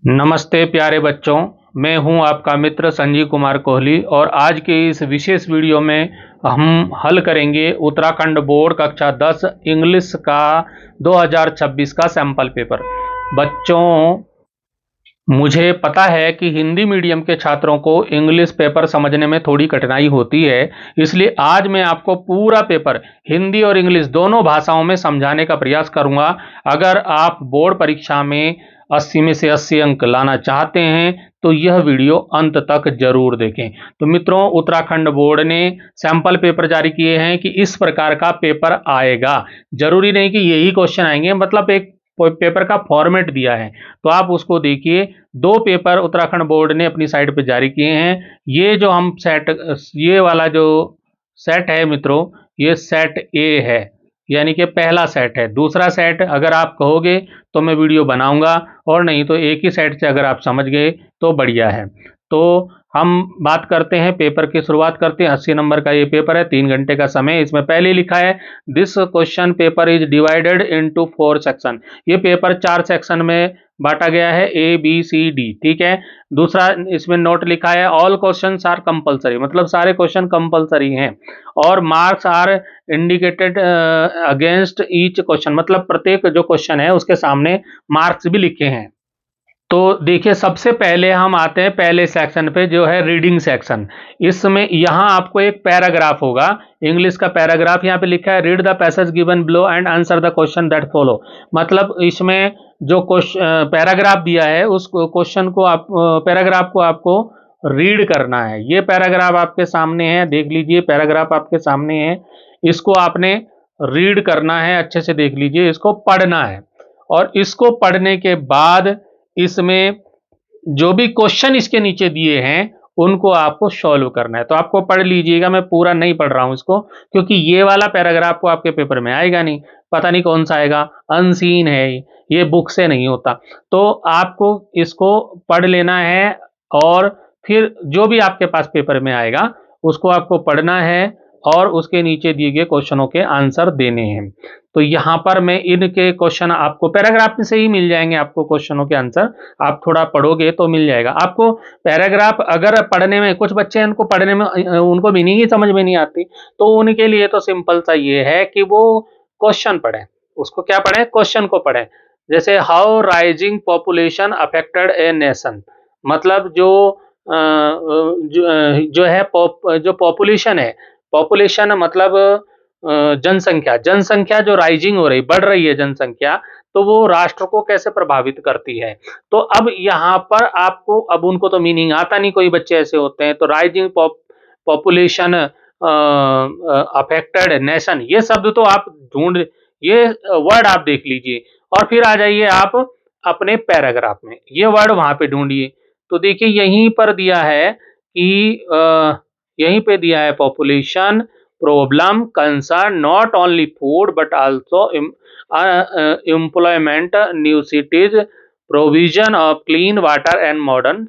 नमस्ते प्यारे बच्चों, मैं हूं आपका मित्र संजीव कुमार कोहली और आज के इस विशेष वीडियो में हम हल करेंगे उत्तराखंड बोर्ड कक्षा 10 इंग्लिश का 2026 का सैंपल पेपर। बच्चों, मुझे पता है कि हिंदी मीडियम के छात्रों को इंग्लिश पेपर समझने में थोड़ी कठिनाई होती है, इसलिए आज मैं आपको पूरा पेपर हिंदी और इंग्लिश दोनों भाषाओं में समझाने का प्रयास करूंगा। अगर आप बोर्ड परीक्षा में 80 में से 80 अंक लाना चाहते हैं तो यह वीडियो अंत तक जरूर देखें। तो मित्रों, उत्तराखंड बोर्ड ने सैंपल पेपर जारी किए हैं कि इस प्रकार का पेपर आएगा। जरूरी नहीं कि यही क्वेश्चन आएंगे, मतलब एक पेपर का फॉर्मेट दिया है, तो आप उसको देखिए। दो पेपर उत्तराखंड बोर्ड ने अपनी साइट पे जारी किए हैं। ये जो हम सेट, ये वाला जो सेट है मित्रों, ये सेट ए है, यानी कि पहला सेट है। दूसरा सेट अगर आप कहोगे तो मैं वीडियो बनाऊंगा, और नहीं तो एक ही सेट से अगर आप समझ गए तो बढ़िया है। तो हम बात करते हैं, पेपर की शुरुआत करते हैं। 80 नंबर का ये पेपर है, 3 घंटे का समय। इसमें पहले लिखा है this question paper is divided into 4 section. ये पेपर 4 सेक्शन में बांटा गया है, ए बी सी डी, ठीक है। दूसरा इसमें नोट लिखा है ऑल क्वेश्चन आर कंपलसरी, मतलब सारे क्वेश्चन कंपलसरी हैं, और marks are indicated against each question, मतलब प्रत्येक जो क्वेश्चन है उसके सामने मार्क्स भी लिखे हैं। तो देखिए, सबसे पहले हम आते हैं पहले सेक्शन पे, जो है रीडिंग सेक्शन। इसमें यहाँ आपको एक पैराग्राफ होगा, इंग्लिश का पैराग्राफ। यहाँ पे लिखा है read the passage given below and answer the question that follow. मतलब इसमें जो क्वेश्चन पैराग्राफ दिया है उस क्वेश्चन को आप पैराग्राफ को आपको रीड करना है। ये पैराग्राफ आपके सामने है, देख लीजिए, पैराग्राफ आपके सामने है। इसको आपने रीड करना है, अच्छे से देख लीजिए, इसको पढ़ना है। और इसको पढ़ने के बाद इसमें जो भी क्वेश्चन इसके नीचे दिए हैं उनको आपको सॉल्व करना है। तो आपको पढ़ लीजिएगा, मैं पूरा नहीं पढ़ रहा हूं इसको, क्योंकि ये वाला पैराग्राफ को आपके पेपर में आएगा नहीं, पता नहीं कौन सा आएगा, अनसीन है, ये बुक से नहीं होता। तो आपको इसको पढ़ लेना है, और फिर जो भी आपके पास पेपर में आएगा उसको आपको पढ़ना है, और उसके नीचे दिए गए क्वेश्चनों के आंसर देने हैं। तो यहाँ पर मैं इनके क्वेश्चन आपको पैराग्राफ में से ही मिल जाएंगे, आपको क्वेश्चनों के आंसर आप थोड़ा पढ़ोगे तो मिल जाएगा आपको। पैराग्राफ अगर पढ़ने में, कुछ बच्चे उनको पढ़ने में उनको मीनिंग ही समझ में नहीं आती, तो उनके लिए तो सिंपल सा ये है कि वो क्वेश्चन पढ़ें। उसको क्या पढ़ें? क्वेश्चन को पढ़ें। जैसे how rising population affected a nation, मतलब जो है जो पॉपुलेशन है, पॉपुलेशन मतलब जनसंख्या, जनसंख्या जो राइजिंग हो रही, बढ़ रही है जनसंख्या, तो वो राष्ट्र को कैसे प्रभावित करती है। तो अब यहाँ पर आपको, अब उनको तो मीनिंग आता नहीं, कोई बच्चे ऐसे होते हैं, तो राइजिंग पॉपुलेशन अफेक्टेड नेशन, ये शब्द तो आप ढूंढ, ये वर्ड आप देख लीजिए, और फिर आ जाइए आप अपने पैराग्राफ में, ये वर्ड वहां पे ढूंढिए। तो देखिए यहीं पर दिया है कि यहीं पे दिया है population problem concern not only food but also employment, new cities, provision of clean water and modern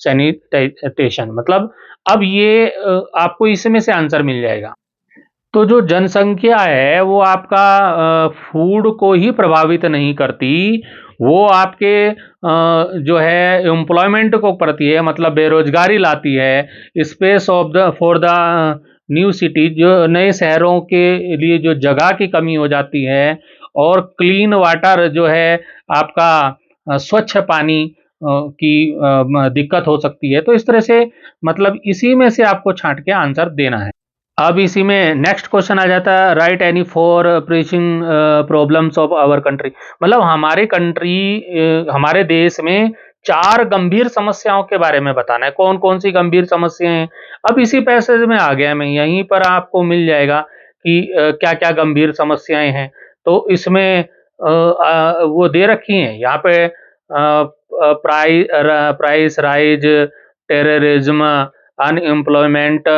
sanitation. मतलब अब ये आपको इसमें से आंसर मिल जाएगा। तो जो जनसंख्या है वो आपका फूड को ही प्रभावित नहीं करती, वो आपके जो है एम्प्लॉयमेंट को करती है, मतलब बेरोजगारी लाती है। Space of the for the new city, जो नए शहरों के लिए जो जगह की कमी हो जाती है, और क्लीन वाटर जो है आपका स्वच्छ पानी की दिक्कत हो सकती है। तो इस तरह से, मतलब इसी में से आपको छांट के आंसर देना है। अब इसी में नेक्स्ट क्वेश्चन आ जाता है write any four pressing problems of our country, मतलब हमारे कंट्री, हमारे देश में 4 गंभीर समस्याओं के बारे में बताना है। कौन कौन सी गंभीर समस्याएं हैं? अब इसी पैसेज में आ गया मैं, यहीं पर आपको मिल जाएगा कि क्या क्या गंभीर समस्याएं हैं। तो इसमें वो दे रखी हैं यहाँ पे, प्राइस राइज, टेररिज्म, अनएम्प्लॉयमेंट,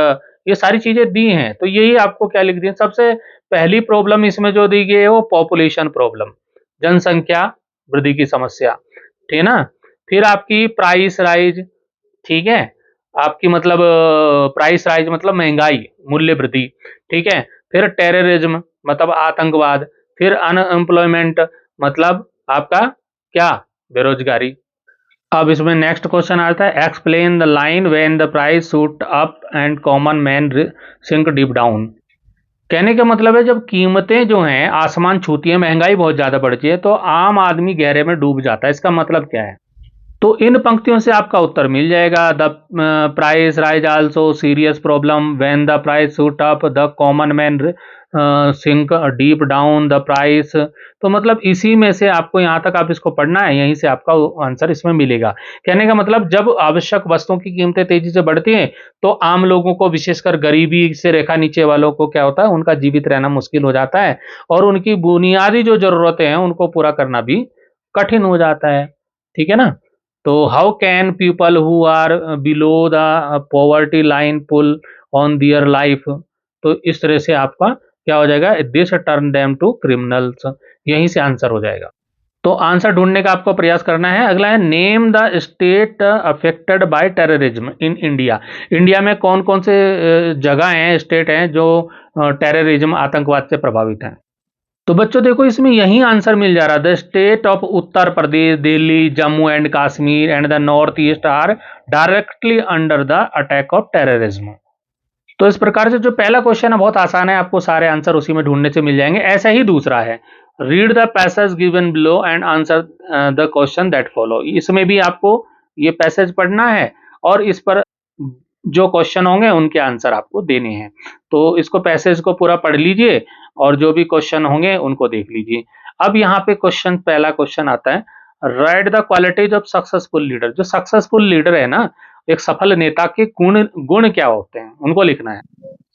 ये सारी चीजें दी हैं। तो यही आपको क्या लिख दी है, सबसे पहली प्रॉब्लम इसमें जो दी गई है वो पॉपुलेशन प्रॉब्लम, जनसंख्या वृद्धि की समस्या, ठीक है ना। फिर आपकी प्राइस राइज, ठीक है, आपकी मतलब प्राइस राइज मतलब महंगाई, मूल्य वृद्धि, ठीक है। फिर टेररिज्म मतलब आतंकवाद। फिर अनएम्प्लॉयमेंट मतलब आपका क्या, बेरोजगारी। अब इसमें नेक्स्ट क्वेश्चन आता है, explain the line when the price shoot up and common man sink deep down. कहने का मतलब है जब कीमतें जो हैं आसमान छूती हैं, महंगाई बहुत ज़्यादा बढ़ती है, तो आम आदमी गहरे में डूब जाता है। इसका मतलब क्या है? तो इन पंक्तियों से आपका उत्तर मिल जाएगा। The price rise also serious problem when the price shoot up the common man sink deep down the price. तो मतलब इसी में से आपको यहाँ तक आप इसको पढ़ना है, यहीं से आपका आंसर इसमें मिलेगा। कहने का मतलब जब आवश्यक वस्तुओं की कीमतें तेजी से बढ़ती हैं तो आम लोगों को, विशेषकर गरीबी से रेखा नीचे वालों को क्या होता है, उनका जीवित रहना मुश्किल हो जाता है और उनकी बुनियादी जो जरूरतें हैं उनको पूरा करना भी कठिन हो जाता है। ठीक है ना? तो how can people who are below the poverty line pull on their life. तो इस तरह से आपका क्या हो जाएगा, this turn them to criminals. यहीं से आंसर हो जाएगा। तो आंसर ढूंढने का आपको प्रयास करना है। अगला है, name the state affected by terrorism in India. India में कौन कौन से जगह हैं, स्टेट हैं जो टेररिज्म, आतंकवाद से प्रभावित हैं। तो बच्चों देखो, इसमें यही आंसर मिल जा रहा है। The state of Uttar Pradesh, Delhi, Jammu and Kashmir and the north east are directly under the attack of terrorism. तो इस प्रकार से जो पहला क्वेश्चन है बहुत आसान है, आपको सारे आंसर उसी में ढूंढने से मिल जाएंगे। ऐसा ही दूसरा है, read the passage given below and answer the question that follow. इसमें भी आपको ये पैसेज पढ़ना है और इस पर जो क्वेश्चन होंगे उनके आंसर आपको देने हैं। तो इसको, पैसेज को पूरा पढ़ लीजिए और जो भी क्वेश्चन होंगे उनको देख लीजिए। अब यहाँ पे क्वेश्चन, पहला क्वेश्चन आता है, right the qualities of successful leader. जो सक्सेसफुल लीडर है ना, एक सफल नेता के गुण गुण क्या होते हैं उनको लिखना है।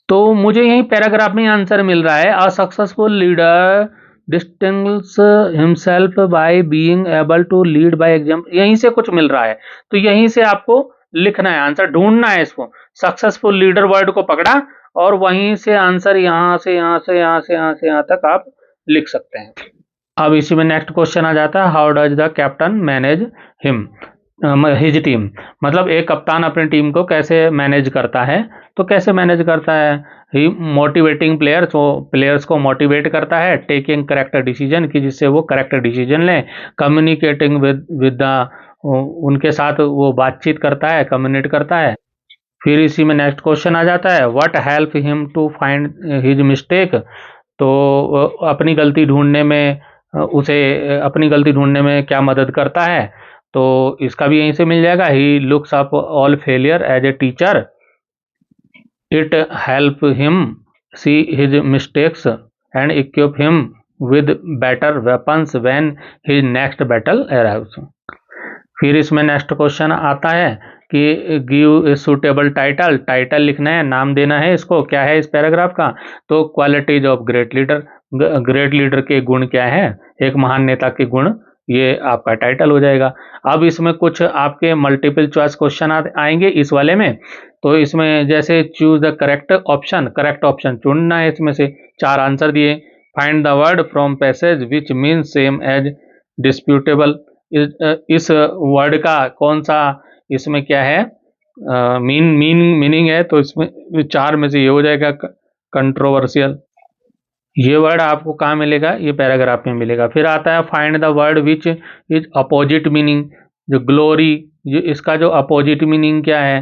तो मुझे यही पैराग्राफ में आंसर मिल रहा है, a successful leader distinguish himself by being able to lead by example. यहीं से कुछ मिल रहा है, तो यहीं से आपको लिखना है, आंसर ढूंढना है इसको। सक्सेसफुल लीडर वर्ड को पकड़ा और वहीं से आंसर यहाँ से यहाँ से यहाँ से यहाँ से यहाँ तक आप लिख सकते हैं। अब इसी में नेक्स्ट क्वेश्चन आ जाता है, how does the captain manage him his team. मतलब एक कप्तान अपनी टीम को कैसे मैनेज करता है। तो कैसे मैनेज करता है, ही मोटिवेटिंग प्लेयर्स, वो प्लेयर्स को मोटिवेट करता है, टेकिंग करेक्ट डिसीजन, कि जिससे वो करेक्ट डिसीजन लें, कम्युनिकेटिंग विद द, उनके साथ वो बातचीत करता है, कम्युनिकेट करता है। फिर इसी में नेक्स्ट क्वेश्चन आ जाता है, what help him to find his mistake. तो अपनी गलती ढूंढने में, उसे अपनी गलती ढूंढने में क्या मदद करता है। तो इसका भी यहीं से मिल जाएगा, he looks up all failure as a teacher, it help him see his mistakes and equip him with better weapons when his next battle arrives. फिर इसमें नेक्स्ट क्वेश्चन आता है कि give a suitable title. Title लिखना है, नाम देना है इसको, क्या है इस पैराग्राफ का। तो qualities of great leader, great leader के गुण क्या है, एक महान नेता के गुण, ये आपका टाइटल हो जाएगा। अब इसमें कुछ आपके मल्टीपल चॉइस क्वेश्चन आएंगे इस वाले में। तो इसमें जैसे choose the correct option, correct option चुनना है। इसमें से 4 आंसर दिए, find the word from passage which mean same as disputable. इस वर्ड का कौन सा इसमें क्या है, मीनिंग है। तो इसमें 4 में से ये हो जाएगा कंट्रोवर्शियल। ये वर्ड आपको कहाँ मिलेगा, ये पैराग्राफ में मिलेगा। फिर आता है find the word which is opposite meaning. जो ग्लोरी, जो इसका जो अपोजिट मीनिंग क्या है,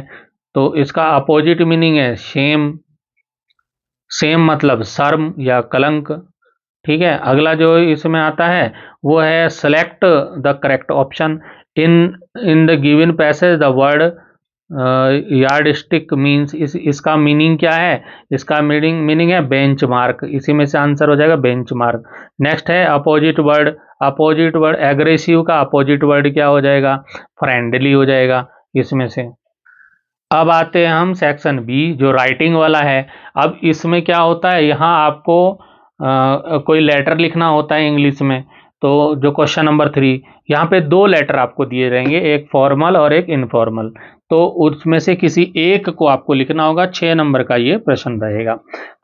तो इसका अपोजिट मीनिंग है शेम। शेम मतलब शर्म या कलंक। ठीक है, अगला जो इसमें आता है वो है select the correct option. In in the given passage the word yard stick means, इसका मीनिंग क्या है, इसका मीनिंग है बेंच मार्क। इसी में से आंसर हो जाएगा बेंच मार्क। नेक्स्ट है opposite word. Opposite word aggressive का अपोजिट वर्ड क्या हो जाएगा, फ्रेंडली हो जाएगा इसमें से। अब आते हैं हम सेक्शन बी, जो राइटिंग वाला है। अब इसमें क्या होता है, यहाँ आपको कोई लेटर लिखना होता है इंग्लिश में। तो जो क्वेश्चन नंबर 3, यहाँ पे 2 लेटर आपको दिए रहेंगे, एक फॉर्मल और एक इनफॉर्मल। तो उसमें से किसी एक को आपको लिखना होगा। 6 नंबर का ये प्रश्न रहेगा।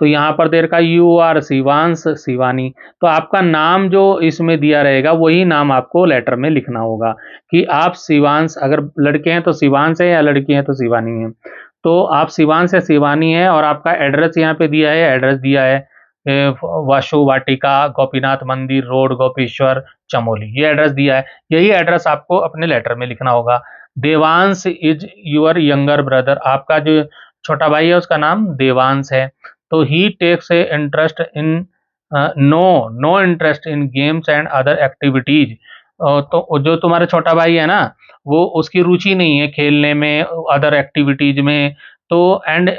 तो यहाँ पर दे रखा यू आर शिवांश शिवानी। तो आपका नाम जो इसमें दिया रहेगा वही नाम आपको लेटर में लिखना होगा, कि आप शिवांश, अगर लड़के हैं तो शिवांश है या लड़की हैं तो शिवानी है। तो आप शिवांश या शिवानी है और आपका एड्रेस यहाँ पे दिया है, एड्रेस दिया है वाशु वाटिका, गोपीनाथ मंदिर रोड, गोपेश्वर, चमोली, ये एड्रेस दिया है। यही एड्रेस आपको अपने लेटर में लिखना होगा। Devansh is your younger brother, आपका जो छोटा भाई है उसका नाम देवांश है। तो he takes a interest in no interest in games and other activities. तो जो तुम्हारा छोटा भाई है ना, वो उसकी रुचि नहीं है खेलने में, अदर एक्टिविटीज में। तो एंड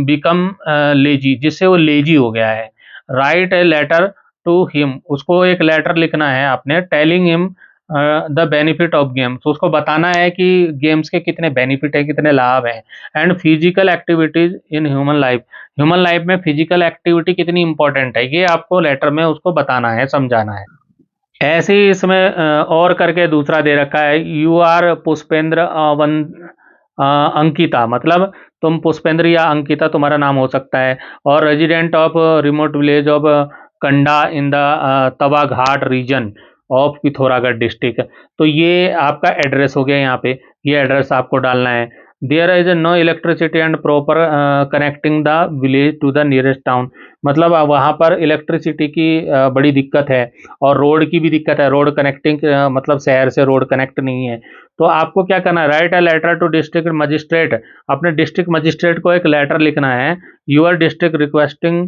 बिकम लेजी, जिससे वो लेजी हो गया है। Write a letter to him, उसको एक लेटर लिखना है आपने, telling him the benefit of games, उसको बताना है कि गेम्स के कितने बेनिफिट है, कितने लाभ हैं। And physical activities in human life में फिजिकल एक्टिविटी कितनी इंपॉर्टेंट है, ये आपको लेटर में उसको बताना है, समझाना है। ऐसे ही इसमें और करके दूसरा दे रखा है, यू आर पुष्पेंद्र अंकिता, मतलब तुम पुष्पेंद्र या अंकिता तुम्हारा नाम हो सकता है, और resident of remote village of Kanda in the Tawa Ghat region of Pithoragarh district. तो ये आपका एड्रेस हो गया, यहाँ पे ये एड्रेस आपको डालना है। There is no electricity and proper connecting the village to the nearest town, मतलब वहाँ पर इलेक्ट्रिसिटी की बड़ी दिक्कत है, और रोड की भी दिक्कत है, रोड कनेक्टिंग मतलब शहर से रोड कनेक्ट नहीं है। तो आपको क्या करना है, write a letter to district magistrate, अपने डिस्ट्रिक्ट मजिस्ट्रेट को एक लेटर लिखना है। Your district requesting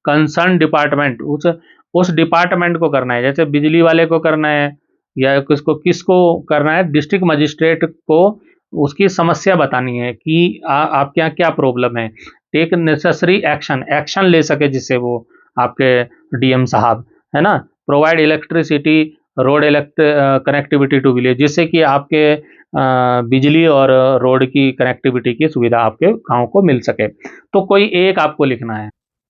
concern department, उस डिपार्टमेंट को करना है, जैसे बिजली वाले को करना है या किसको करना है, डिस्ट्रिक्ट मजिस्ट्रेट को उसकी समस्या बतानी है कि आपके यहाँ क्या प्रॉब्लम है। टेक नेसेसरी एक्शन ले सके, जिससे वो आपके डीएम साहब है ना। Provide electricity road connectivity to village, जिससे कि आपके बिजली और रोड की कनेक्टिविटी की सुविधा आपके गांव को मिल सके। तो कोई एक आपको लिखना है।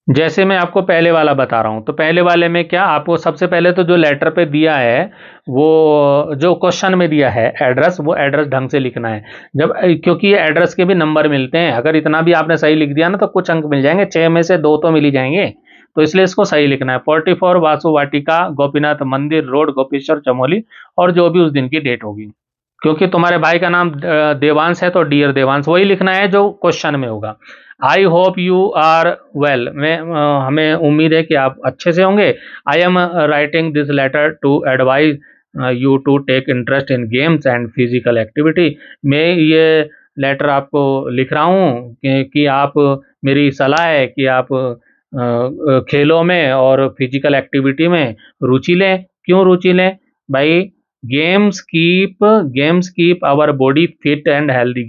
जैसे मैं आपको पहले वाला बता रहा हूँ, तो पहले वाले में क्या, आपको सबसे पहले तो जो लेटर पे दिया है, वो जो क्वेश्चन में दिया है एड्रेस, वो एड्रेस ढंग से लिखना है। जब क्योंकि ये एड्रेस के भी नंबर मिलते हैं, अगर इतना भी आपने सही लिख दिया ना तो कुछ अंक मिल जाएंगे, 6 में से 2 तो मिल ही जाएंगे। तो इसलिए इसको सही लिखना है। 44 वासु वाटिका गोपीनाथ मंदिर रोड गोपेश्वर चमोली, और जो भी उस दिन की डेट होगी। क्योंकि तुम्हारे भाई का नाम देवांश है, तो डियर देवांश वही लिखना है जो क्वेश्चन में होगा। I hope you are well, हमें उम्मीद है कि आप अच्छे से होंगे। I am writing this letter to advise you to take interest in games and physical activity, मैं ये लेटर आपको लिख रहा हूँ कि आप, मेरी सलाह है कि आप खेलों में और फिजिकल एक्टिविटी में रुचि लें। क्यों रुचि लें भाई, games keep our body fit and healthy,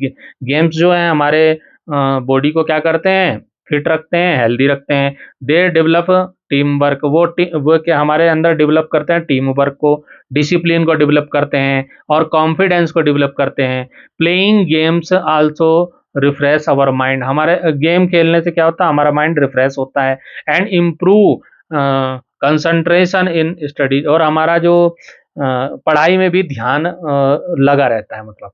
games जो है हमारे बॉडी को क्या करते हैं, फिट रखते हैं, हेल्दी रखते हैं। दे डेवलप टीम वर्क, वो क्या हमारे अंदर डेवलप करते हैं, टीम वर्क को, डिसिप्लिन को डेवलप करते हैं, और कॉन्फिडेंस को डेवलप करते हैं। Playing games also refresh our mind, हमारे गेम खेलने से क्या होता है, हमारा माइंड रिफ्रेश होता है। And improve concentration in studies, और हमारा जो पढ़ाई में भी ध्यान लगा रहता है, मतलब।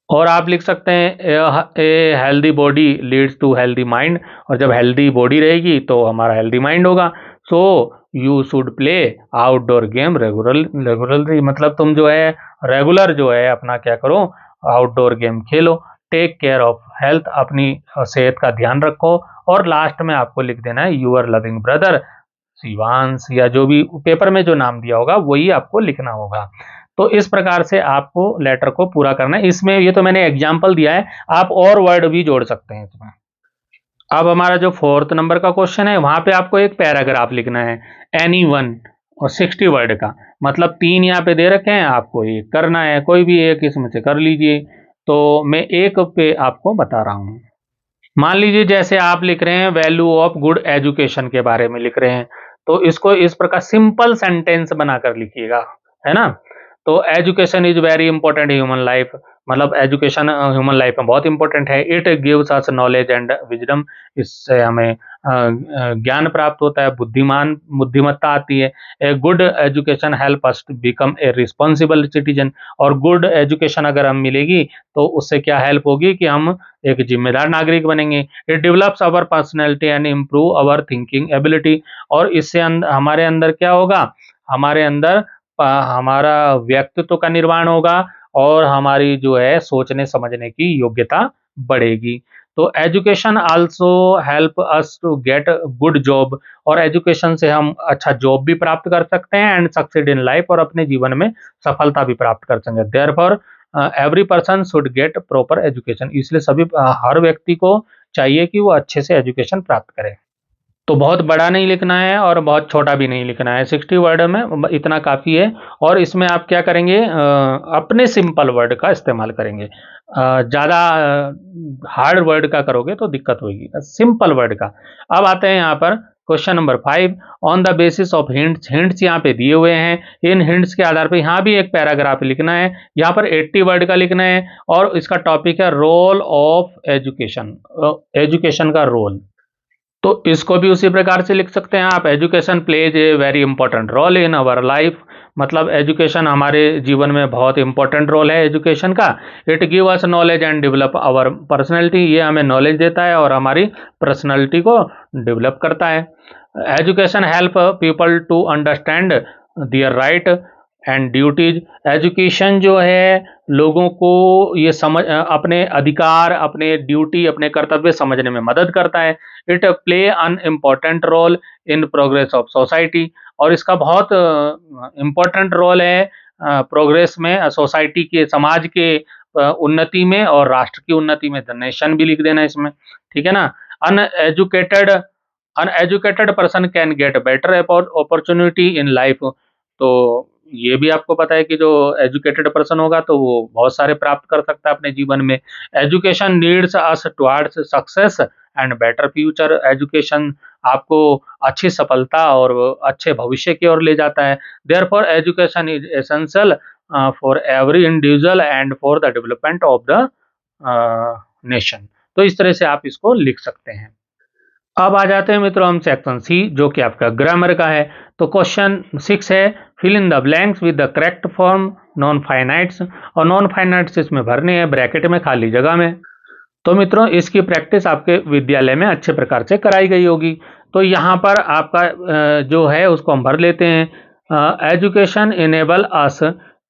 और आप लिख सकते हैं a healthy body leads to healthy mind, और जब हेल्दी बॉडी रहेगी तो हमारा हेल्दी माइंड होगा। So you should play outdoor game regularly, मतलब तुम जो है रेगुलर जो है अपना क्या करो, outdoor game Khelo. Take care of health, अपनी सेहत का ध्यान रखो। और लास्ट में आपको लिख देना है यूअर लविंग ब्रदर शिवांश, या जो भी पेपर में जो नाम दिया होगा वही आपको लिखना होगा। तो इस प्रकार से आपको लेटर को पूरा करना है। इसमें ये तो मैंने एग्जाम्पल दिया है, आप और वर्ड भी जोड़ सकते हैं इसमें। अब हमारा जो 4th नंबर का क्वेश्चन है, वहां पे आपको एक पैराग्राफ लिखना है, एनी वन, और 60 वर्ड का, मतलब 3 यहाँ पे दे रखे हैं, आपको ये करना है, कोई भी एक इसमें से कर लीजिए। तो मैं एक पे आपको बता रहा हूँ। मान लीजिए जैसे आप लिख रहे हैं वैल्यू ऑफ गुड एजुकेशन के बारे में लिख रहे हैं, तो इसको इस प्रकार सिंपल सेंटेंस बनाकर लिखिएगा, है ना। तो education is very important human life, मतलब एजुकेशन ह्यूमन लाइफ में बहुत इंपॉर्टेंट है। It gives us knowledge and wisdom, इससे हमें ज्ञान प्राप्त होता है, बुद्धिमत्ता आती है। A good education help us to become a responsible citizen, और गुड एजुकेशन अगर हम मिलेगी तो उससे क्या हेल्प होगी कि हम एक जिम्मेदार नागरिक बनेंगे। It develops our personality and improve our thinking ability, और इससे हमारे अंदर क्या होगा, हमारे अंदर हमारा व्यक्तित्व का निर्माण होगा, और हमारी जो है सोचने समझने की योग्यता बढ़ेगी। तो education also help us to get good job, और एजुकेशन से हम अच्छा जॉब भी प्राप्त कर सकते हैं एंड सक्सीड इन लाइफ, और अपने जीवन में सफलता भी प्राप्त कर सकते हैं। Therefore every person should get proper education, इसलिए सभी हर व्यक्ति को चाहिए कि वो अच्छे से एजुकेशन प्राप्त करे। तो बहुत बड़ा नहीं लिखना है और बहुत छोटा भी नहीं लिखना है, 60 वर्ड में इतना काफ़ी है। और इसमें आप क्या करेंगे, अपने सिंपल वर्ड का इस्तेमाल करेंगे। ज़्यादा हार्ड वर्ड का करोगे तो दिक्कत होगी, सिंपल वर्ड का। अब आते हैं यहाँ पर question number 5, on the basis of hints. Hints यहाँ पे दिए हुए हैं, इन हिंट्स के आधार पर यहाँ भी एक पैराग्राफ लिखना है, यहाँ पर 80 वर्ड का लिखना है, और इसका टॉपिक है रोल ऑफ एजुकेशन, एजुकेशन का रोल। तो इसको भी उसी प्रकार से लिख सकते हैं आप, education plays a very important role in our life, मतलब एजुकेशन हमारे जीवन में बहुत इंपॉर्टेंट रोल है एजुकेशन का। It give us knowledge and develop our personality, ये हमें नॉलेज देता है और हमारी पर्सनैलिटी को डेवलप करता है। Education help people to understand their right and duties. Education जो है लोगों को ये अपने अधिकार, अपने ड्यूटी, अपने कर्तव्य समझने में मदद करता है। It play an important role in progress of society, और इसका बहुत इम्पॉर्टेंट रोल है प्रोग्रेस में, सोसाइटी के, समाज के उन्नति में और राष्ट्र की उन्नति में। द नेशन भी लिख देना इसमें, ठीक है ना। Uneducated uneducated person can get better opportunity in life. तो ये भी आपको पता है कि जो एजुकेटेड पर्सन होगा तो वो बहुत सारे प्राप्त कर सकता है अपने जीवन में। Education needs us towards success and better future. Education आपको अच्छी सफलता और अच्छे भविष्य की ओर ले जाता है। Therefore education is essential for every individual and for the development of the nation. तो इस तरह से आप इसको लिख सकते हैं। अब आ जाते हैं मित्रों हम सेक्शन सी, जो कि आपका ग्रामर का है। तो क्वेश्चन 6 है, fill in the blanks with the correct form non finites, और नॉन फाइनाइट्स इसमें भरने हैं ब्रैकेट में, खाली जगह में। तो मित्रों इसकी प्रैक्टिस आपके विद्यालय में अच्छे प्रकार से कराई गई होगी। तो यहाँ पर आपका जो है उसको हम भर लेते हैं। एजुकेशन इनेबल अस,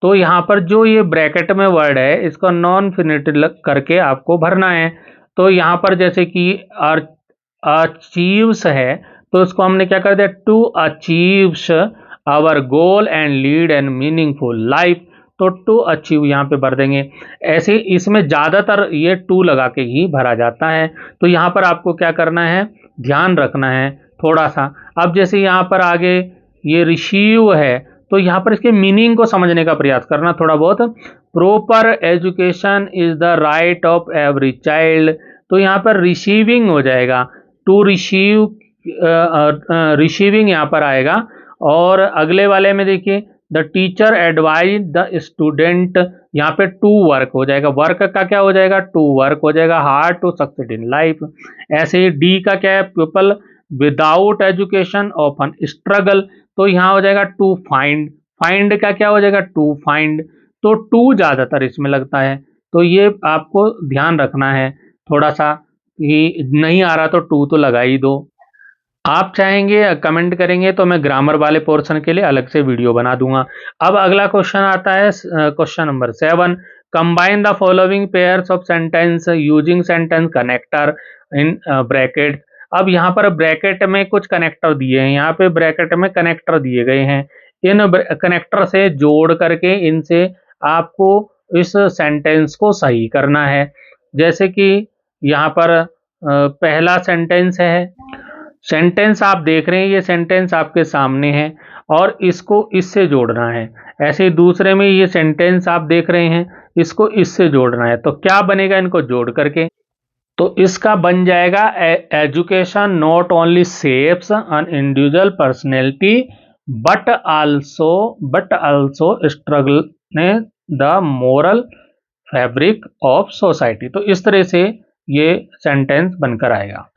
तो यहाँ पर जो ये ब्रैकेट में वर्ड है इसको नॉन फिनिटिव करके आपको भरना है। तो यहाँ पर जैसे कि अचीव्स है, तो इसको हमने क्या कर दिया, to achieves our goal and lead and meaningful life. तो टू अचीव यहाँ पे भर देंगे। ऐसे इसमें ज़्यादातर ये टू लगा के ही भरा जाता है। तो यहाँ पर आपको क्या करना है, ध्यान रखना है थोड़ा सा। अब जैसे यहाँ पर आगे ये रिसीव है, तो यहाँ पर इसके मीनिंग को समझने का प्रयास करना थोड़ा बहुत। Proper education is the right of every child, तो यहाँ पर रिसीविंग हो जाएगा, टू रिसीव, रिसीविंग यहाँ पर आएगा। और अगले वाले में देखिए, the teacher advise the student, यहाँ पे टू वर्क हो जाएगा, वर्क का क्या हो जाएगा, टू वर्क हो जाएगा, hard to succeed in life. ऐसे ही डी का क्या है, people without education often struggle, तो यहाँ हो जाएगा टू फाइंड, फाइंड का क्या हो जाएगा, टू फाइंड। तो टू ज़्यादातर इसमें लगता है, तो ये आपको ध्यान रखना है थोड़ा सा, कि नहीं आ रहा तो टू तो लगा ही दो। आप चाहेंगे कमेंट करेंगे तो मैं ग्रामर वाले पोर्शन के लिए अलग से वीडियो बना दूंगा। अब अगला क्वेश्चन आता है question number 7, combine the following pairs of sentence using sentence connector in bracket. अब यहाँ पर ब्रैकेट में कुछ कनेक्टर दिए हैं, यहाँ पे ब्रैकेट में कनेक्टर दिए गए हैं, इन कनेक्टर से जोड़ करके इनसे आपको इस सेंटेंस को सही करना है। जैसे कि यहाँ पर पहला सेंटेंस है, सेंटेंस आप देख रहे हैं, ये सेंटेंस आपके सामने है और इसको इससे जोड़ना है। ऐसे ही दूसरे में ये सेंटेंस आप देख रहे हैं, इसको इससे जोड़ना है। तो क्या बनेगा इनको जोड़ करके, तो इसका बन जाएगा education not only shapes an individual personality but also struggle the moral fabric of society. तो इस तरह से ये सेंटेंस बनकर आएगा।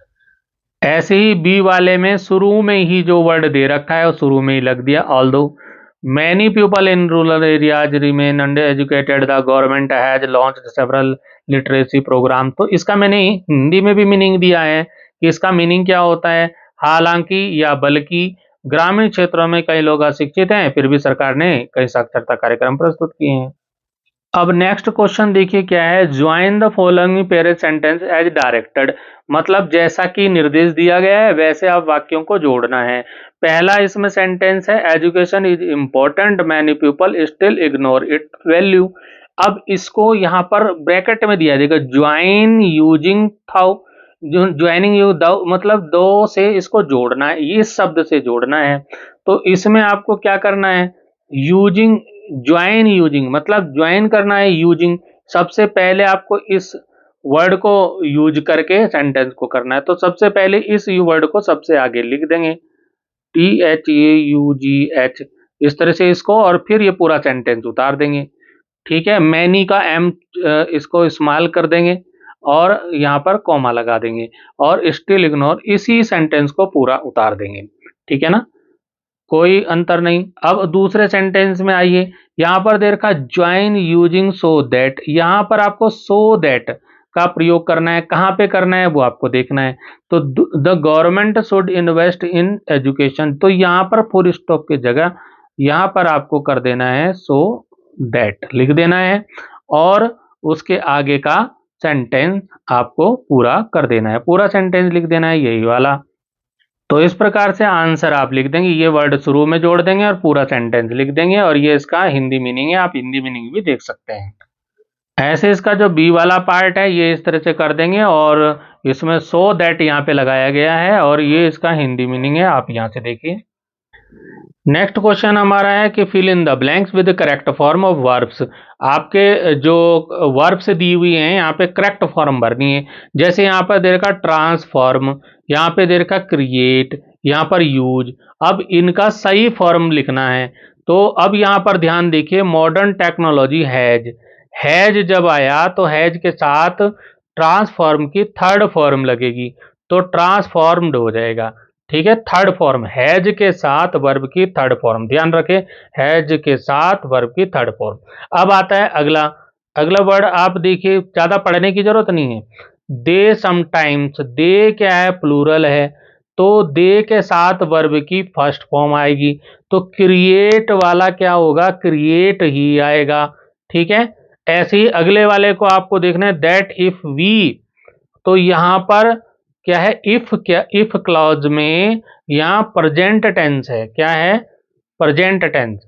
ऐसे ही बी वाले में शुरू में ही जो वर्ड दे रखा है वो शुरू में ही लग दिया, although many people in rural areas remain under educated the government has launched several literacy program. तो इसका मैंने हिंदी में भी मीनिंग दिया है कि इसका मीनिंग क्या होता है, हालांकि या बल्कि ग्रामीण क्षेत्रों में कई लोग अशिक्षित हैं फिर भी सरकार ने कई साक्षरता कार्यक्रम प्रस्तुत किए हैं। अब नेक्स्ट क्वेश्चन देखिए क्या है, join the following pair sentence as directed, मतलब जैसा कि निर्देश दिया गया है वैसे आप वाक्यों को जोड़ना है। पहला इसमें सेंटेंस है, education is important many people still ignore it value. अब इसको यहाँ पर ब्रैकेट में दिया जाएगा, ज्वाइन यूजिंग थाउ, ज्वाइनिंग यू दाउ, मतलब दो से इसको जोड़ना है, इस शब्द से जोड़ना है। तो इसमें आपको क्या करना है, यूजिंग, ज्वाइन यूजिंग मतलब ज्वाइन करना है, यूजिंग सबसे पहले आपको इस वर्ड को यूज करके सेंटेंस को करना है। तो सबसे पहले इस यू वर्ड को सबसे आगे लिख देंगे, THAUGH, इस तरह से इसको, और फिर ये पूरा सेंटेंस उतार देंगे। ठीक है, मैनी का एम इसको इस्तेमाल कर देंगे और यहाँ पर कॉमा लगा देंगे और स्टिल इग्नोर इसी सेंटेंस को पूरा उतार देंगे। ठीक है ना, कोई अंतर नहीं। अब दूसरे सेंटेंस में आइए, यहाँ पर दे रखा ज्वाइन यूजिंग सो दैट, यहाँ पर आपको सो दैट का प्रयोग करना है, कहाँ पे करना है वो आपको देखना है। तो the government should invest in education, तो यहाँ पर फुल स्टॉप की जगह यहाँ पर आपको कर देना है सो दैट लिख देना है, और उसके आगे का सेंटेंस आपको पूरा कर देना है, पूरा सेंटेंस लिख देना है यही वाला। तो इस प्रकार से आंसर आप लिख देंगे, ये वर्ड शुरू में जोड़ देंगे और पूरा सेंटेंस लिख देंगे, और ये इसका हिंदी मीनिंग है, आप हिंदी मीनिंग भी देख सकते हैं। ऐसे इसका जो बी वाला पार्ट है ये इस तरह से कर देंगे, और इसमें सो दैट यहाँ पे लगाया गया है, और ये इसका हिंदी मीनिंग है, आप यहाँ से देखिए। नेक्स्ट क्वेश्चन हमारा है कि fill in the blanks with correct form of verbs, आपके जो वर्ब्स दी हुई हैं यहाँ पे करेक्ट फॉर्म भरनी है। जैसे यहाँ पर दे रखा ट्रांसफॉर्म, यहाँ पे दे रखा क्रिएट, यहाँ पर यूज, अब इनका सही फॉर्म लिखना है। तो अब यहाँ पर ध्यान देखिए, मॉडर्न टेक्नोलॉजी हैज, हैज जब आया तो हैज के साथ ट्रांसफॉर्म की थर्ड फॉर्म लगेगी, तो ट्रांसफॉर्म्ड हो जाएगा। ठीक है, थर्ड फॉर्म, हैज के साथ वर्ब की थर्ड फॉर्म, ध्यान रखें, हैज के साथ वर्ब की थर्ड फॉर्म। अब आता है अगला, अगला वर्ड आप देखिए, ज्यादा पढ़ने की जरूरत नहीं है। दे समटाइम्स, दे क्या है, प्लूरल है, तो दे के साथ वर्ब की फर्स्ट फॉर्म आएगी, तो क्रिएट वाला क्या होगा, क्रिएट ही आएगा। ठीक है, ऐसे ही अगले वाले को आपको देखना है, दैट इफ वी, तो यहां पर क्या है, इफ, क्या इफ क्लॉज में यहां प्रेजेंट टेंस है, क्या है, प्रेजेंट टेंस,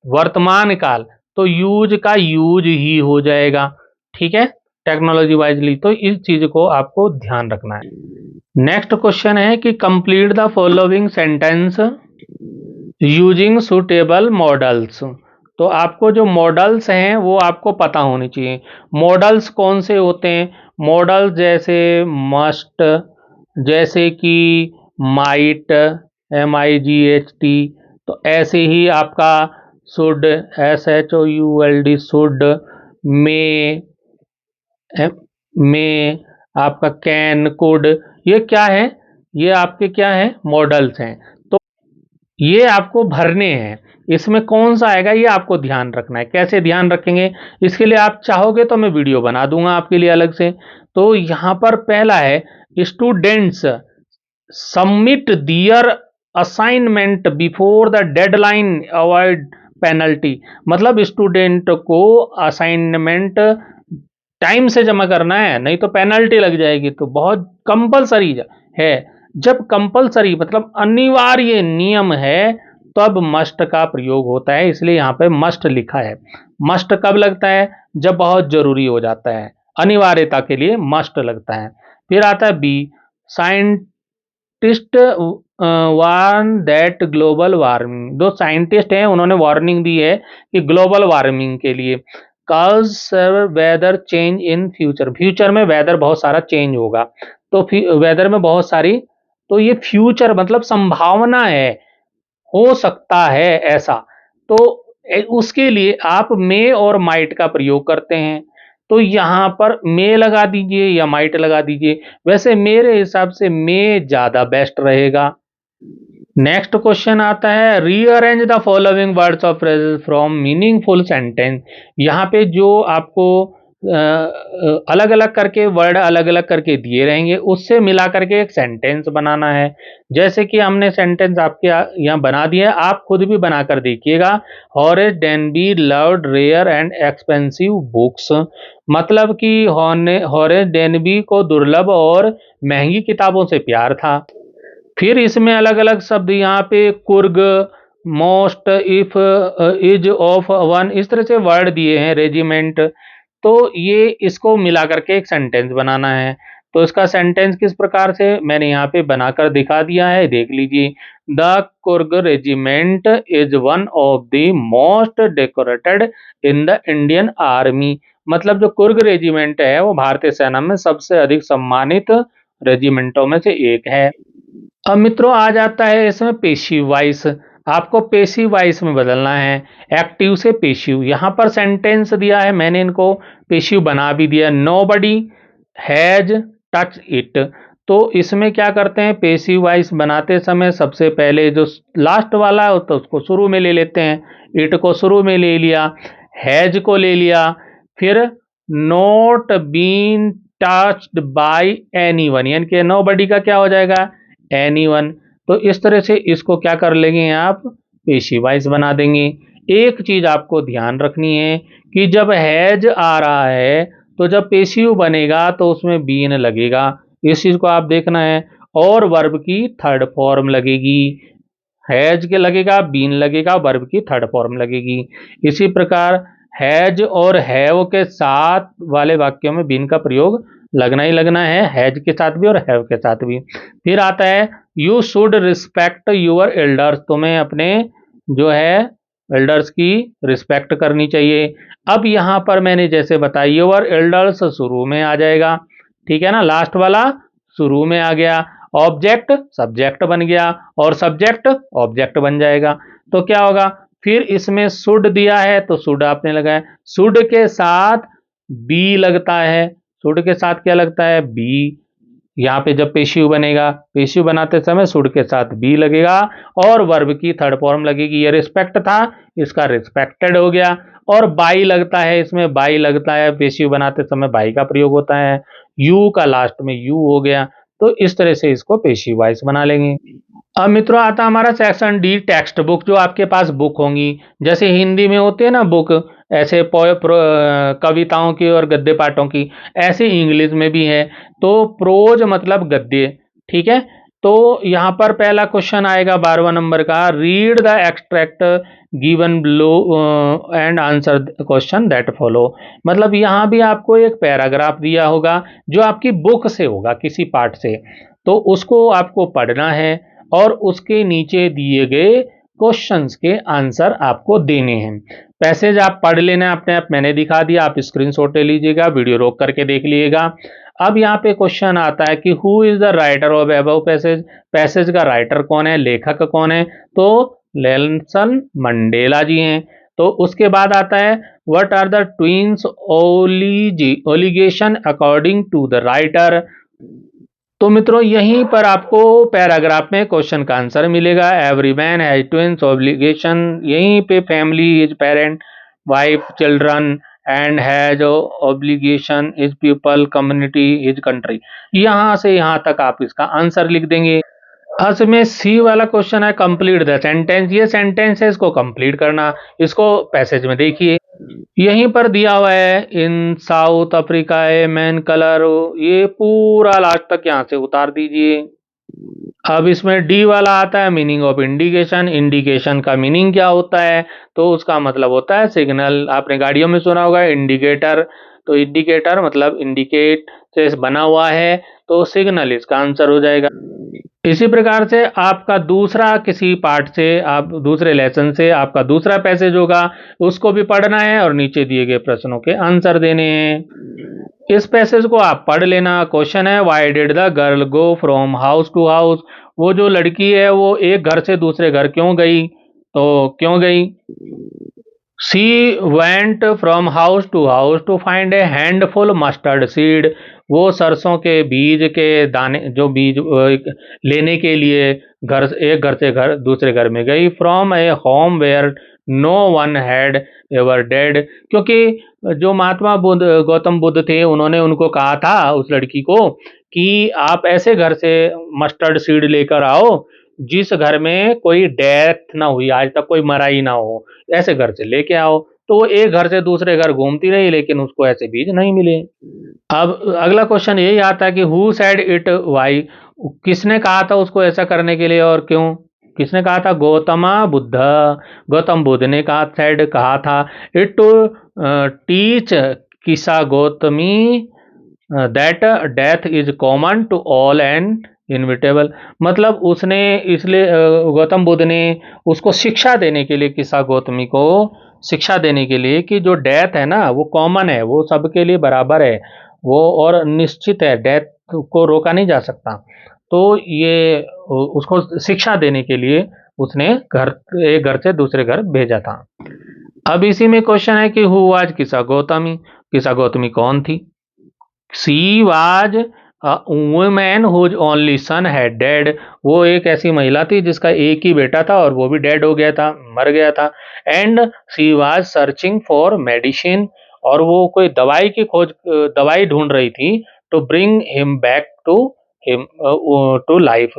वर्तमान काल, तो यूज का यूज ही हो जाएगा। ठीक है, टेक्नोलॉजी वाइजली, तो इस चीज को आपको ध्यान रखना है। नेक्स्ट क्वेश्चन है कि complete the following sentence using suitable models, तो आपको जो मॉडल्स हैं वो आपको पता होनी चाहिए। मॉडल्स कौन से होते हैं, मॉडल जैसे मस्ट, जैसे कि माइट, MIGHT, तो ऐसे ही आपका शुड, SHOULD, शुड, मे, में आपका कैन, कुड, ये क्या है, ये आपके क्या है, मॉडल्स हैं। तो ये आपको भरने हैं, इसमें कौन सा आएगा ये आपको ध्यान रखना है। कैसे ध्यान रखेंगे, इसके लिए आप चाहोगे तो मैं वीडियो बना दूंगा आपके लिए अलग से। तो यहाँ पर पहला है, students submit their assignment before the deadline avoid penalty, मतलब स्टूडेंट को असाइनमेंट टाइम से जमा करना है, नहीं तो पेनल्टी लग जाएगी। तो बहुत कंपलसरी है, जब कंपलसरी मतलब अनिवार्य नियम है तब मस्ट का प्रयोग होता है, इसलिए यहाँ पे मस्ट लिखा है। मस्ट कब लगता है, जब बहुत जरूरी हो जाता है, अनिवार्यता के लिए मस्ट लगता है। फिर आता है B, scientist warn that global warming, दो साइंटिस्ट हैं उन्होंने वार्निंग दी है कि ग्लोबल वार्मिंग के लिए, cause weather change in future, future में वेदर बहुत सारा चेंज होगा, तो वेदर में बहुत सारी, तो ये फ्यूचर मतलब संभावना है, हो सकता है ऐसा, तो उसके लिए आप मे और माइट का प्रयोग करते हैं। तो यहाँ पर मे लगा दीजिए या माइट लगा दीजिए, वैसे मेरे हिसाब से मे ज्यादा बेस्ट रहेगा। नेक्स्ट क्वेश्चन आता है, rearrange the following words of phrases from meaningful sentence, यहाँ पे जो आपको अलग अलग करके वर्ड अलग अलग करके दिए रहेंगे, उससे मिला करके एक सेंटेंस बनाना है। जैसे कि हमने सेंटेंस आपके यहाँ बना दिया है, आप खुद भी बनाकर देखिएगा। Horace Denby loved rare and expensive books, मतलब कि हॉरेस डेनबी को दुर्लभ और महंगी किताबों से प्यार था। फिर इसमें अलग अलग शब्द यहाँ पे Coorg, most, if, is, of, one, इस तरह से वर्ड दिए हैं, रेजिमेंट। तो ये इसको मिला करके एक सेंटेंस बनाना है। तो इसका सेंटेंस किस प्रकार से मैंने यहाँ पे बनाकर दिखा दिया है, देख लीजिए। The Coorg regiment is one of the most decorated in the Indian army, मतलब जो कुर्ग रेजिमेंट है वो भारतीय सेना में सबसे अधिक सम्मानित रेजिमेंटों में से एक है। अब मित्रों आ जाता है इसमें पेशिव वॉइस। आपको पेशिव वॉइस में बदलना है, एक्टिव से पेशिव। यहाँ पर सेंटेंस दिया है, मैंने इनको पेशिव बना भी दिया। नोबडी हैज टच इट, तो इसमें क्या करते हैं, पेशिव वॉइस बनाते समय सबसे पहले जो लास्ट वाला होता है उसको शुरू में ले लेते हैं। इट को शुरू में ले लिया, हैज को ले लिया, फिर not been touched by anyone, यानी कि नोबडी का क्या हो जाएगा, एनीवन। तो इस तरह से इसको क्या कर लेंगे आप, पेशिव वॉइस बना देंगे। एक चीज आपको ध्यान रखनी है कि जब हैज आ रहा है तो जब पेशिव बनेगा तो उसमें बीन लगेगा, इस चीज को आप देखना है। और वर्ब की थर्ड फॉर्म लगेगी, हैज के लगेगा, बीन लगेगा, वर्ब की थर्ड फॉर्म लगेगी। इसी प्रकार हैज और हैव के साथ वाले वाक्यों में बीन का प्रयोग लगना ही लगना है, हैज के साथ भी और हैव के साथ भी। फिर आता है you should respect your elders, तुम्हें अपने जो है एल्डर्स की रिस्पेक्ट करनी चाहिए। अब यहाँ पर मैंने जैसे बताया यूर एल्डर्स शुरू में आ जाएगा, ठीक है ना, लास्ट वाला शुरू में आ गया। ऑब्जेक्ट सब्जेक्ट बन गया और सब्जेक्ट ऑब्जेक्ट बन जाएगा। तो क्या होगा, फिर इसमें शुड दिया है तो शुड आपने लगाया, शुड के साथ बी लगता है, शुड के साथ क्या लगता है, बी। यहाँ पे जब पेशिव बनेगा, पेशिव बनाते समय शुड के साथ बी लगेगा और वर्ब की थर्ड फॉर्म लगेगी। ये रिस्पेक्ट था, इसका रिस्पेक्टेड हो गया। और बाई लगता है, इसमें बाई लगता है, पेशिव बनाते समय बाई का प्रयोग होता है। यू का लास्ट में यू हो गया। तो इस तरह से इसको पेशिव वॉइस बना लेंगे। अब मित्रों आता हमारा सेक्शन डी, टेक्स्ट बुक। जो आपके पास बुक होंगी, जैसे हिंदी में होती है ना बुक, ऐसे कविताओं की और गद्य पाठों की, ऐसे इंग्लिश में भी है। तो प्रोज मतलब गद्य, ठीक है। तो यहाँ पर पहला क्वेश्चन आएगा 12वां नंबर का, read the extract given below and answer question that follow. मतलब यहाँ भी आपको एक पैराग्राफ दिया होगा जो आपकी बुक से होगा, किसी पाठ से, तो उसको आपको पढ़ना है और उसके नीचे दिए गए क्वेश्चंस के आंसर आपको देने हैं। पैसेज आप पढ़ लेना अपने आप, मैंने दिखा दिया, आप स्क्रीनशॉट ले लीजिएगा, वीडियो रोक करके देख लीजिएगा। अब यहाँ पे क्वेश्चन आता है कि who is the writer of above passage, passage का राइटर कौन है, लेखक कौन है, तो नेल्सन मंडेला जी हैं। तो उसके बाद आता है what are the twins obligation according to the writer. तो मित्रों यहीं पर आपको पैराग्राफ में क्वेश्चन का आंसर मिलेगा। Every man has twins obligation, यहीं पे family is parent, wife, children, and has obligation is people, community is country. यहाँ से यहाँ तक आप इसका आंसर लिख देंगे। अब में सी वाला क्वेश्चन है कंप्लीट द सेंटेंस, ये सेंटेंस है, इसको कंप्लीट करना। इसको पैसेज में देखिए, यहीं पर दिया हुआ है in South Africa a man colour, ये पूरा लास्ट तक यहाँ से उतार दीजिए। अब इसमें डी वाला आता है मीनिंग ऑफ इंडिकेशन। इंडिकेशन का मीनिंग क्या होता है, तो उसका मतलब होता है सिग्नल। आपने गाड़ियों में सुना होगा इंडिकेटर, तो इंडिकेटर मतलब इंडिकेट से बना हुआ है, तो सिग्नल इसका आंसर हो जाएगा। इसी प्रकार से आपका दूसरा किसी पार्ट से, आप दूसरे लेसन से आपका दूसरा पैसेज होगा, उसको भी पढ़ना है और नीचे दिए गए प्रश्नों के आंसर देने हैं। इस पैसेज को आप पढ़ लेना। क्वेश्चन है why did the girl go from house to house, वो जो लड़की है वो एक घर से दूसरे घर क्यों गई, तो क्यों गई। She went from house to find a handful mustard seed, वो सरसों के बीज के दाने, जो बीज लेने के लिए एक घर से दूसरे घर में गई। From a home where no one had ever dead, क्योंकि जो महात्मा बुद्ध गौतम बुद्ध थे उन्होंने उनको कहा था उस लड़की को कि आप ऐसे घर से मस्टर्ड सीड लेकर आओ जिस घर में कोई डेथ ना हुई, आज तक कोई मरा ही ना हो, ऐसे घर से लेके आओ। तो वो एक घर से दूसरे घर घूमती रही लेकिन उसको ऐसे बीज नहीं मिले। अब अगला क्वेश्चन यही आता है कि हु सेड इट वाई, किसने कहा था उसको ऐसा करने के लिए और क्यों? किसने कहा था? गौतमा बुद्ध, गौतम बुद्ध ने कहा, सेड कहा था, it to teach Kisa Gotami that death is common to all and inevitable. मतलब उसने इसलिए गौतम बुद्ध ने उसको शिक्षा देने के लिए, किसा गौतमी को शिक्षा देने के लिए कि जो डेथ है ना वो कॉमन है, वो सबके लिए बराबर है, वो और निश्चित है, डेथ को रोका नहीं जा सकता। तो ये उसको शिक्षा देने के लिए उसने एक घर से दूसरे घर भेजा था। अब इसी में क्वेश्चन है कि हु वाज किसा गौतमी, किसा गौतमी कौन थी? She was a women whose only son had dead, वो एक ऐसी महिला थी जिसका एक ही बेटा था और वो भी डेड हो गया था, मर गया था। And she was searching for medicine, और वो कोई दवाई की खोज, दवाई ढूंढ रही थी to bring him back to him to life,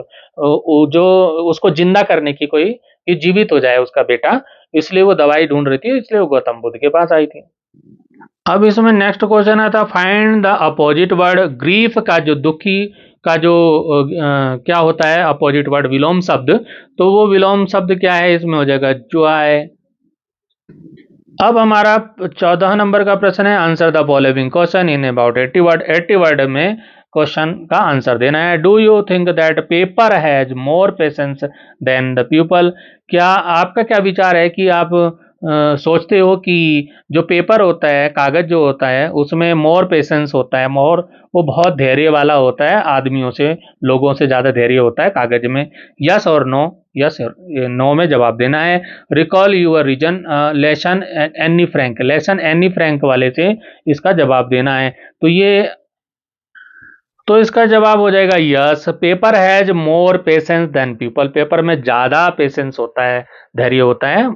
जो उसको जिंदा करने की, कोई कि जीवित हो जाए उसका बेटा, इसलिए वो दवाई ढूंढ रही थी, इसलिए वो गौतम बुद्ध के पास आई थी। अब इसमें नेक्स्ट क्वेश्चन आता है find the opposite word, grief का जो दुखी का जो क्या होता है अपोजिट वर्ड, विलोम शब्द, तो वो विलोम शब्द क्या है? इसमें हो जाएगा ज्वाय। अब हमारा 14 नंबर का प्रश्न है answer the following question in about 80 word. 80 word में क्वेश्चन का आंसर देना है। Do you think that paper has more patience than the people, क्या आपका क्या विचार है कि आप सोचते हो कि जो पेपर होता है, कागज जो होता है, उसमें मोर पेशेंस होता है, मोर वो बहुत धैर्य वाला होता है, आदमियों से, लोगों से ज्यादा धैर्य होता है कागज में? यस और नो? यस, नो में जवाब देना है। Recall your reason lesson Anne Frank, lesson Anne Frank वाले से इसका जवाब देना है। तो इसका जवाब हो जाएगा yes, paper has more patience than people, paper में ज्यादा पेशेंस होता है, धैर्य होता है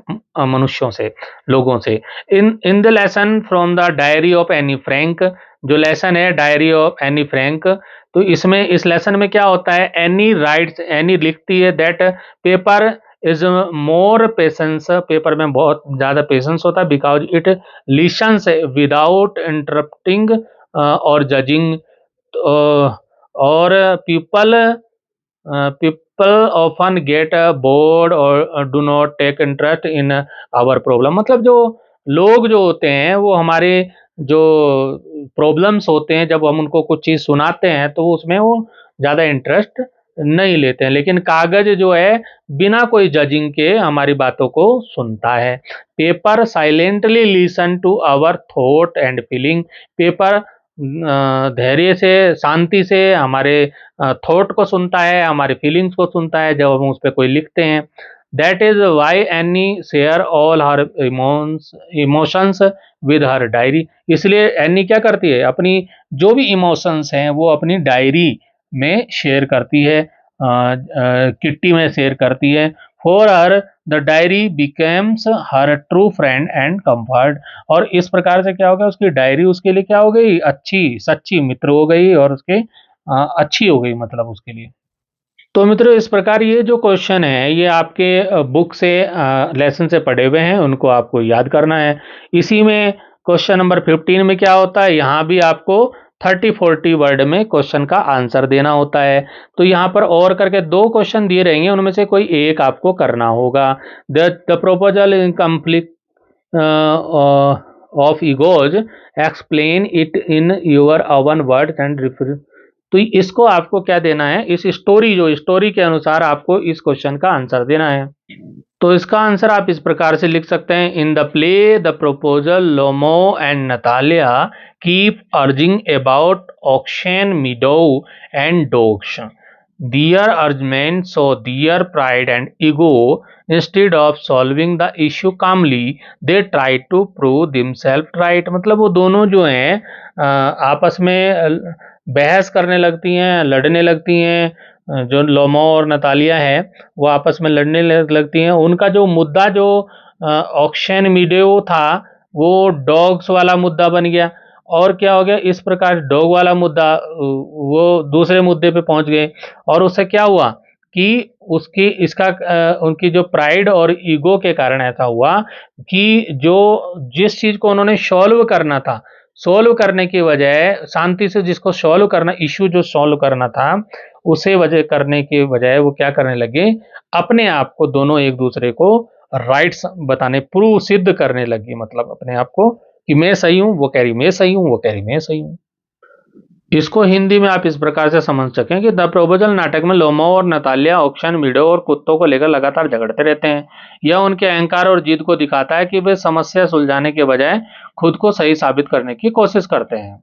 मनुष्यों से, लोगों से। In in the lesson from the diary of Anne Frank, जो लेसन है डायरी ऑफ एनी फ्रैंक, तो इसमें इस लेसन में क्या होता है? एनी राइट्स, एनी लिखती है that paper is more patience, paper में बहुत ज्यादा पेशेंस होता है, because it listens without interrupting और जजिंग। और people people often get bored और do not take interest in our problem, मतलब जो लोग जो होते हैं वो हमारे जो प्रॉब्लम्स होते हैं, जब हम उनको कुछ चीज़ सुनाते हैं तो उसमें वो ज़्यादा इंटरेस्ट नहीं लेते हैं, लेकिन कागज जो है बिना कोई जजिंग के हमारी बातों को सुनता है। Paper silently listen to our thought and feeling, paper धैर्य से, शांति से हमारे थॉट को सुनता है, हमारे फीलिंग्स को सुनता है जब हम उस पर कोई लिखते हैं। That is why Anne share all her emotions with her diary, इसलिए एनी क्या करती है? अपनी जो भी इमोशंस हैं वो अपनी डायरी में शेयर करती है, किट्टी में शेयर करती है। For her the diary becomes her true friend and comfort, और इस प्रकार से क्या हो गया, उसकी डायरी उसके लिए क्या हो गई? अच्छी सच्ची मित्र हो गई, और उसके अच्छी हो गई मतलब उसके लिए। तो मित्रों इस प्रकार ये जो क्वेश्चन है ये आपके बुक से, लेसन से पढ़े हुए हैं, उनको आपको याद करना है। इसी में क्वेश्चन नंबर 15 में क्या होता है, यहाँ भी आपको 30-40 वर्ड में क्वेश्चन का आंसर देना होता है। तो यहाँ पर और करके 2 क्वेश्चन दिए रहेंगे, उनमें से कोई एक आपको करना होगा। The proposal in complete of egos, explain it in your own words and refer, तो इसको आपको क्या देना है? इस स्टोरी, जो स्टोरी के अनुसार आपको इस क्वेश्चन का आंसर देना है। तो इसका आंसर आप इस प्रकार से लिख सकते हैं। In the play the proposal Lomov and Natalia keep arguing about Oxen Meadow and dogs, their argument so their pride and ego, instead of solving the issue calmly they try to prove themselves right, मतलब वो दोनों जो हैं आपस में बहस करने लगती हैं, लड़ने लगती हैं। जो लोमो और नतालिया है वो आपस में लड़ने लगती हैं। उनका जो मुद्दा जो ऑक्शन मीडियो था वो डॉग्स वाला मुद्दा बन गया, और क्या हो गया, इस प्रकार डॉग वाला मुद्दा वो दूसरे मुद्दे पे पहुंच गए, और उससे क्या हुआ कि उसकी इसका उनकी जो प्राइड और ईगो के कारण ऐसा हुआ कि जो जिस चीज को उन्होंने सॉल्व करना था, सॉल्व करने की बजाय शांति से जिसको सॉल्व करना, इश्यू जो सॉल्व करना था उसे वजह करने के बजाय वो क्या करने लगे, अपने आप को दोनों एक दूसरे को राइट्स बताने, प्रूव सिद्ध करने लगी, मतलब अपने आप को कि मैं सही हूं, वो कह रही मैं सही हूं, वो कह रही मैं सही हूं। इसको हिंदी में आप इस प्रकार से समझ सकें कि द प्रोपोजल नाटक में लोमो और नतालिया ऑक्शन मीडो और कुत्तों को लेकर लगातार झगड़ते रहते हैं। यह उनके अहंकार और जिद को दिखाता है कि वे समस्या सुलझाने के बजाय खुद को सही साबित करने की कोशिश करते हैं।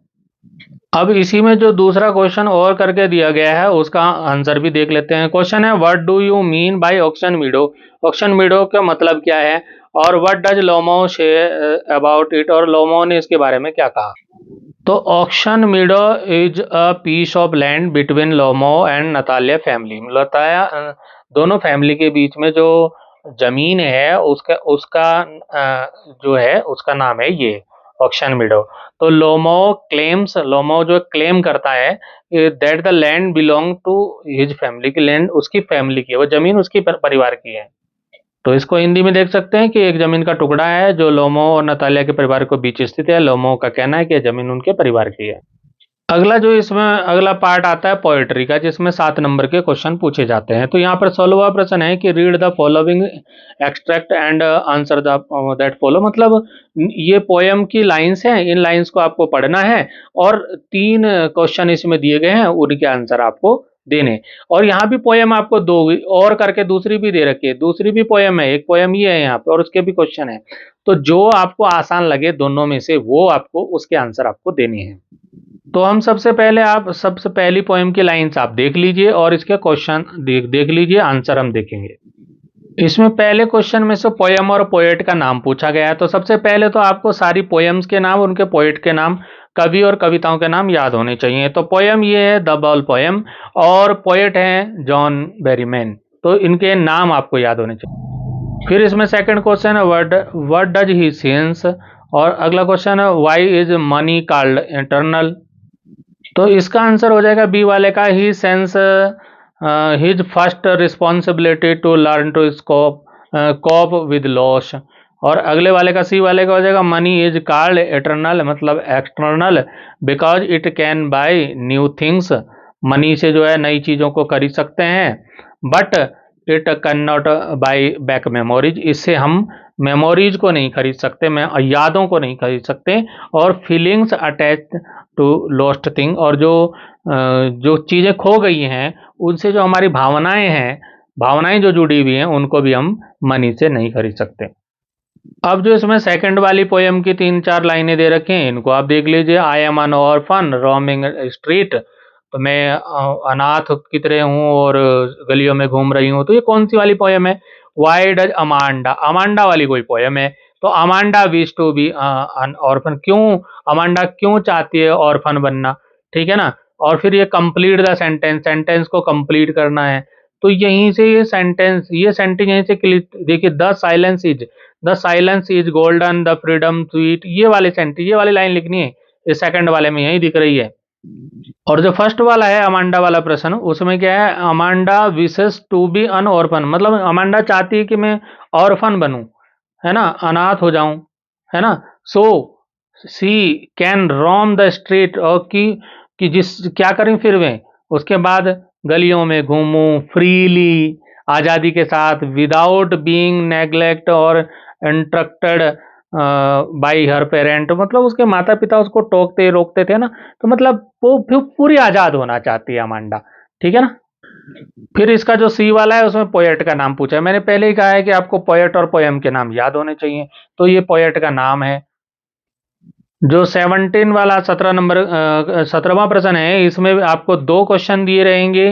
अब इसी में जो दूसरा क्वेश्चन और करके दिया गया है उसका आंसर भी देख लेते हैं। क्वेश्चन है what do you mean by auction मीडो, auction मीडो का मतलब क्या है, और what does लोमो say about it, और लोमो ने इसके बारे में क्या कहा। तो Oxen Meadow is a piece of land between Lomov and Natalia family, बताया दोनों फैमिली के बीच में जो जमीन है उसका उसका जो है उसका नाम है ये ऑक्शन मीडो। तो लोमो क्लेम्स, लोमो जो क्लेम करता है that the land belong to his family, की लैंड उसकी फैमिली की है, वो जमीन उसकी परिवार की है। तो इसको हिंदी में देख सकते हैं कि एक जमीन का टुकड़ा है जो लोमो और नतालिया के परिवार को बीच स्थित है। लोमो का कहना है कि यह जमीन उनके परिवार की है। अगला जो इसमें अगला पार्ट आता है पोएट्री का, जिसमें 7 नंबर के क्वेश्चन पूछे जाते हैं। तो यहाँ पर 16वां प्रश्न है कि read the following extract and answer the that follow, मतलब ये पोयम की लाइंस हैं, इन लाइंस को आपको पढ़ना है और 3 क्वेश्चन इसमें दिए गए हैं, उनके आंसर आपको देने। और यहाँ भी पोयम आपको दो और करके दूसरी भी दे रखी है, दूसरी भी पोयम है, एक पोयम ये है यहाँ पे और उसके भी क्वेश्चन है। तो जो आपको आसान लगे दोनों में से वो आपको उसके आंसर आपको देने हैं। तो हम सबसे पहले आप सबसे पहली पोएम की लाइंस आप देख लीजिए और इसके क्वेश्चन देख लीजिए, आंसर हम देखेंगे। इसमें पहले क्वेश्चन में से पोएम और पोएट का नाम पूछा गया है। तो सबसे पहले तो आपको सारी पोएम्स के नाम, उनके पोएट के नाम, कवि और कविताओं के नाम याद होने चाहिए। तो पोएम ये है द बॉल पोएम और पोएट हैं जॉन बेरीमैन, तो इनके नाम आपको याद होने चाहिए। फिर इसमें सेकंड क्वेश्चन है व्हाट डज ही सेंस, और अगला क्वेश्चन है why is money called eternal. तो इसका आंसर हो जाएगा बी वाले का, he sense his first responsibility to learn to cope with loss. और अगले वाले का सी वाले का हो जाएगा मनी इज कॉल्ड एटर्नल, मतलब external, because it can buy new things, money से जो है नई चीज़ों को खरीद सकते हैं, but it can not buy back memories, इससे हम मेमोरीज को नहीं खरीद सकते, मैं यादों को नहीं खरीद सकते, और feelings attach to lost thing, और जो चीज़ें खो गई हैं उनसे जो हमारी भावनाएं हैं, भावनाएं जो जुड़ी हुई हैं उनको भी हम मनी से नहीं खरीद सकते। अब जो इसमें सेकंड वाली पोएम की 3-4 लाइनें दे रखी हैं इनको आप देख लीजिए। I am N orphan roaming street, तो मैं अनाथ की तरह हूँ और गलियों में घूम रही हूँ। तो ये कौन सी वाली पोएम है, वाई डज अमांडा, अमांडा वाली कोई पोएम है। तो Amanda wish to be an orphan, क्यों अमांडा क्यों चाहती है ऑर्फन बनना, ठीक है ना। और फिर ये कंप्लीट द सेंटेंस, सेंटेंस को कंप्लीट करना है। तो यहीं से ये सेंटेंस यहीं से देखिए, the silence is golden the freedom sweet, ये वाले सेंटेंस, ये वाली लाइन लिखनी है, ये सेकंड वाले में यही दिख रही है। और जो फर्स्ट वाला है अमांडा वाला प्रश्न, उसमें क्या है, Amanda wishes to be an orphan, मतलब अमांडा चाहती है कि मैं ऑर्फन बनूं, है ना, अनाथ हो जाऊं, है ना। सो सी कैन रोम द स्ट्रीट, और कि जिस क्या करें फिर वे उसके बाद गलियों में घूमूं फ्रीली, आज़ादी के साथ, विदाउट बीइंग नेग्लेक्ट और इंस्ट्रक्टेड बाई हर पेरेंट, मतलब उसके माता पिता उसको टोकते रोकते थे ना, तो मतलब वो पूरी आज़ाद होना चाहती है अमांडा, ठीक है ना। फिर इसका जो सी वाला है उसमें पोएट का नाम पूछा है। मैंने पहले ही कहा है कि आपको पोएट और पोएम के नाम याद होने चाहिए, तो ये पोएट का नाम है। जो 17 वाला 17वां प्रश्न है, इसमें आपको 2 क्वेश्चन दिए रहेंगे,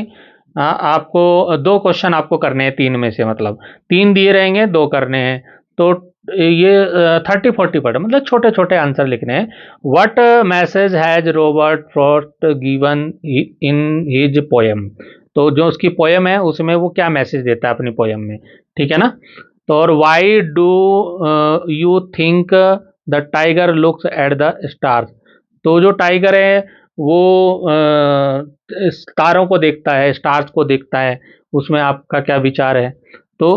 आपको 2 क्वेश्चन आपको करने हैं 3 में से, मतलब 3 दिए रहेंगे 2 करने हैं। तो ये 30-40 पढ़, मतलब छोटे छोटे आंसर लिखने हैं। What message has Robert Frost given in his poem, तो जो उसकी पोएम है उसमें वो क्या मैसेज देता है अपनी पोएम में, ठीक है ना। तो और why do you think the tiger looks at the stars. तो जो टाइगर है वो तारों को देखता है, स्टार्स को देखता है, उसमें आपका क्या विचार है? तो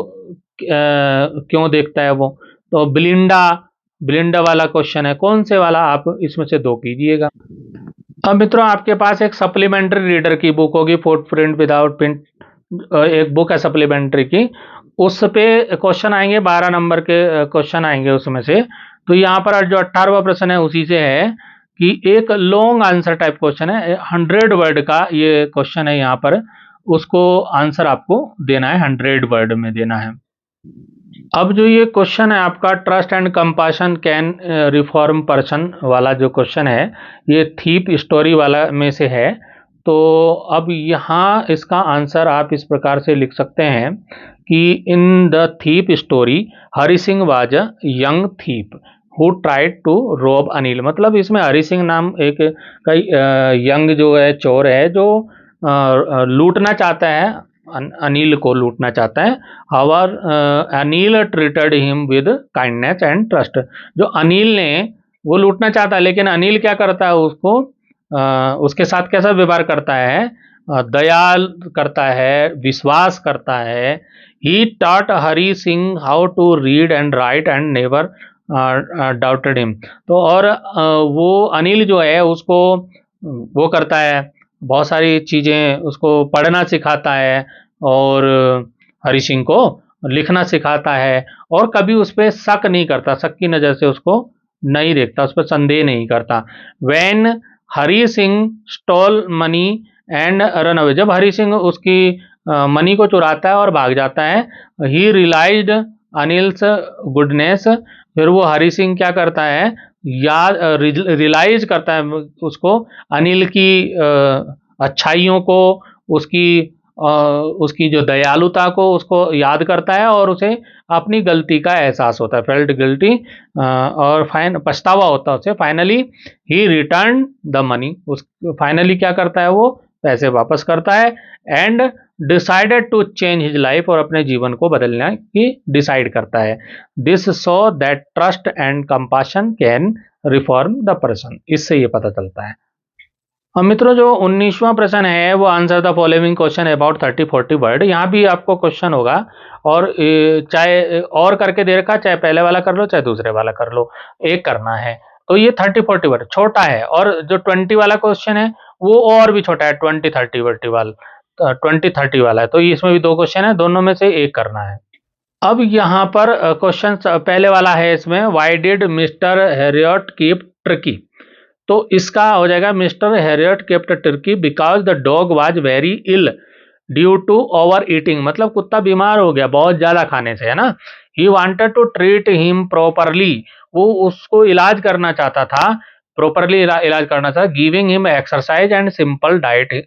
क्यों देखता है वो? तो बिलिंडा, बिलिंडा वाला क्वेश्चन है, कौन से वाला आप इसमें से दो कीजिएगा। अब मित्रों आपके पास एक सप्लीमेंट्री रीडर की बुक होगी, फुटप्रिंट विदाउट प्रिंट, एक बुक है सप्लीमेंट्री की, उस पे क्वेश्चन आएंगे, 12 नंबर के क्वेश्चन आएंगे उसमें से। तो यहाँ पर जो 18वां प्रश्न है उसी से है कि एक लॉन्ग आंसर टाइप क्वेश्चन है, 100 वर्ड का ये क्वेश्चन है यहाँ पर, उसको आंसर आपको देना है, 100 वर्ड में देना है। अब जो ये क्वेश्चन है आपका, trust and compassion can reform person वाला जो क्वेश्चन है, ये थीप स्टोरी वाला में से है। तो अब यहाँ इसका आंसर आप इस प्रकार से लिख सकते हैं कि in the thief story Hari Singh was a young thief who tried to rob Anil. मतलब इसमें हरि सिंह नाम एक कई यंग जो है चोर है, जो लूटना चाहता है, अनिल को लूटना चाहता है। However Anil treated him with kindness and trust. जो अनिल ने, वो लूटना चाहता है लेकिन अनिल क्या करता है, उसको उसके साथ कैसा व्यवहार करता है, दयाल करता है, विश्वास करता है। He taught Hari Singh how to read and write and never doubted him. तो और वो अनिल जो है उसको वो करता है, बहुत सारी चीज़ें उसको पढ़ना सिखाता है, और हरि सिंह को लिखना सिखाता है, और कभी उस पर शक नहीं करता, शक की नज़र से उसको नहीं देखता, उस पर संदेह नहीं करता। When Hari Singh stole money and run away, जब हरि सिंह उसकी मनी को चुराता है और भाग जाता है, ही रियलाइज्ड अनिल्स गुडनेस, फिर वो हरि सिंह क्या करता है, याद रियलाइज करता है उसको, अनिल की अच्छाइयों को, उसकी उसकी जो दयालुता को उसको याद करता है, और उसे अपनी गलती का एहसास होता है, फेल्ट गिल्टी, और पछतावा होता है उसे। Finally he return the money, उस फाइनली क्या करता है, वो पैसे वापस करता है। And decided to change his life, और अपने जीवन को बदलने की डिसाइड करता है। This show that trust and compassion can reform the person. इससे ये पता चलता है। अब मित्रों जो 19वां प्रश्न है वो answer the following question about 30-40 word. यहाँ भी आपको क्वेश्चन होगा, और चाहे और करके दे रखा, चाहे पहले वाला कर लो चाहे दूसरे वाला कर लो, एक करना है। तो ये 30-40 वर्ड छोटा है, और जो 20 वाला क्वेश्चन है वो और भी छोटा है, 20-30 वर्ड वाला, 20-30 वाला है। तो इसमें भी दो क्वेश्चन है, दोनों में से एक करना है। अब यहाँ पर क्वेश्चन पहले वाला है, इसमें why did mister Harriet keep turkey. तो इसका हो जाएगा, mister Harriet kept turkey because the dog was very ill due to over eating. मतलब कुत्ता बीमार हो गया बहुत ज्यादा खाने से, है ना। He wanted to treat him properly, वो उसको इलाज करना चाहता था, प्रॉपरली इलाज करना था। Giving him exercise and simple diet,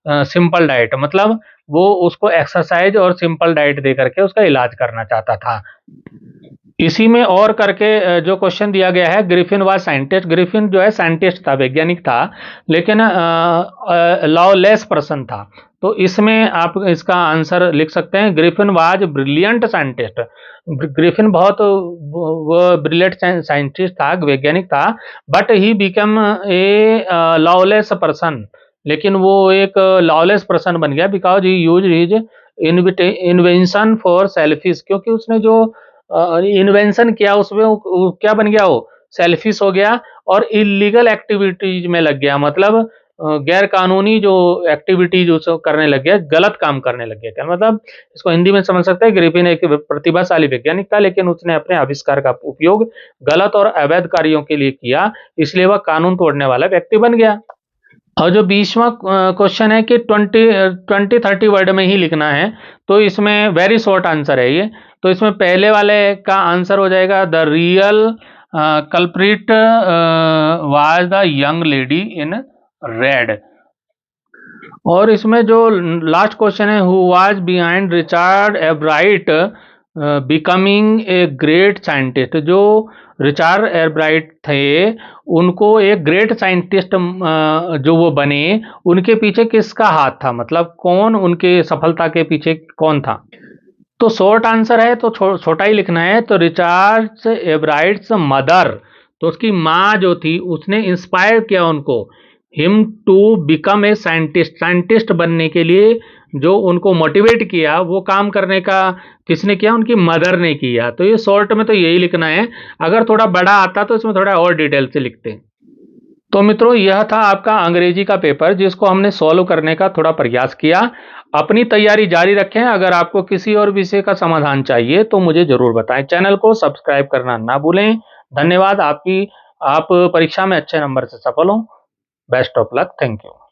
simple diet मतलब वो उसको एक्सरसाइज और सिंपल डाइट दे करके उसका इलाज करना चाहता था। इसी में और करके जो क्वेश्चन दिया गया है, ग्रिफिन वाज साइंटिस्ट। ग्रिफिन जो है साइंटिस्ट था, वैज्ञानिक था, लेकिन लॉलेस पर्सन था। तो इसमें आप इसका आंसर लिख सकते हैं, Griffin was brilliant scientist. Griffin बहुत वो ब्रिलियंट साइंटिस्ट था, वैज्ञानिक था, but he become a lawless person. लेकिन वो एक लॉलेस पर्सन बन गया because he use his invention for selfish, क्योंकि उसने जो इन्वेंशन किया उसमें वो क्या बन गया, वो सेल्फिश हो गया और इलीगल एक्टिविटीज में लग गया। मतलब गैर कानूनी जो एक्टिविटीज उसको करने लग गया, गलत काम करने लग गया। क्या मतलब, इसको हिंदी में समझ सकते हैं, ग्रिफिन एक प्रतिभाशाली वैज्ञानिक था, लेकिन उसने अपने आविष्कार का उपयोग गलत और अवैध कार्यों के लिए किया, इसलिए वह कानून तोड़ने वाला व्यक्ति बन गया। और जो 20वां क्वेश्चन है कि 20-30 वर्ड में ही लिखना है, तो इसमें वेरी शॉर्ट आंसर है ये। तो इसमें पहले वाले का आंसर हो जाएगा, the real culprit was the young lady in red. और इसमें जो लास्ट क्वेश्चन है, who was behind Richard एब्राइट becoming a great scientist. जो रिचर्ड एब्राइट थे, उनको एक ग्रेट साइंटिस्ट जो वो बने, उनके पीछे किसका हाथ था, मतलब कौन उनके सफलता के पीछे कौन था। तो शॉर्ट आंसर है तो छोटा ही लिखना है। तो रिचर्ड एवराइट्स मदर, तो उसकी माँ जो थी उसने इंस्पायर किया उनको, him to become a scientist, scientist बनने के लिए जो उनको मोटिवेट किया, वो काम करने का किसने किया? उनकी मदर ने किया। तो ये शॉर्ट में तो यही लिखना है। अगर थोड़ा बड़ा आता तो इसमें थोड़ा और डिटेल से लिखते। तो मित्रों, यह था आपका अंग्रेजी का पेपर, जिसको हमने सॉल्व करने का थोड़ा प्रयास किया। अपनी तैयारी जारी रखें। अगर आपको किसी और विषय का समाधान चाहिए तो मुझे जरूर बताएं। चैनल को सब्सक्राइब करना ना भूलें। धन्यवाद। आप परीक्षा में अच्छे नंबर से सफल हों। Best of luck. Thank you.